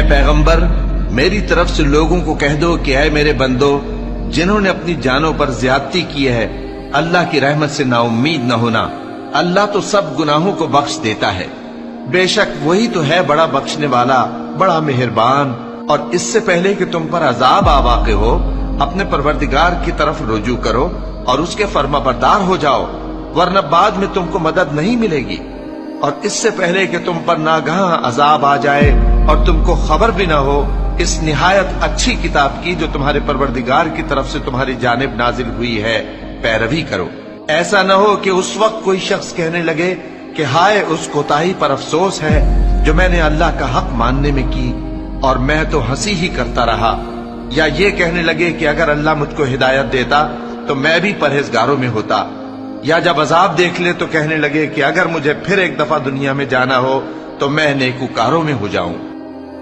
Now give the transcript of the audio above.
پیغمبر میری طرف سے لوگوں کو کہہ دو کہ اے میرے بندو جنہوں نے اپنی جانوں پر زیادتی کی ہے اللہ کی رحمت سے نا امید نہ ہونا، اللہ تو سب گناہوں کو بخش دیتا ہے، بے شک وہی تو ہے بڑا بخشنے والا بڑا مہربان۔ اور اس سے پہلے کہ تم پر عذاب آ واقع ہو اپنے پروردگار کی طرف رجوع کرو اور اس کے فرما بردار ہو جاؤ، ورنہ بعد میں تم کو مدد نہیں ملے گی۔ اور اس سے پہلے کہ تم پر ناگہاں عذاب آ جائے اور تم کو خبر بھی نہ ہو اس نہایت اچھی کتاب کی جو تمہارے پروردگار کی طرف سے تمہاری جانب نازل ہوئی ہے پیروی کرو۔ ایسا نہ ہو کہ اس وقت کوئی شخص کہنے لگے کہ ہائے اس کوتاہی پر افسوس ہے جو میں نے اللہ کا حق ماننے میں کی اور میں تو ہنسی ہی کرتا رہا، یا یہ کہنے لگے کہ اگر اللہ مجھ کو ہدایت دیتا تو میں بھی پرہیزگاروں میں ہوتا، یا جب عذاب دیکھ لے تو کہنے لگے کہ اگر مجھے پھر ایک دفعہ دنیا میں جانا ہو تو میں نیکوکاروں میں ہو جاؤں۔